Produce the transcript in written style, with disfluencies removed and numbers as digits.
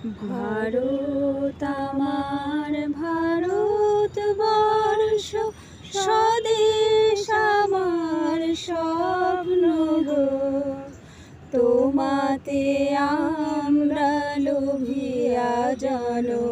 ভারত আমার ভারতবর্ষ, স্বদেশ আমার স্বপ্ন গো। তোমাতে আমরা লোভিয়া জানো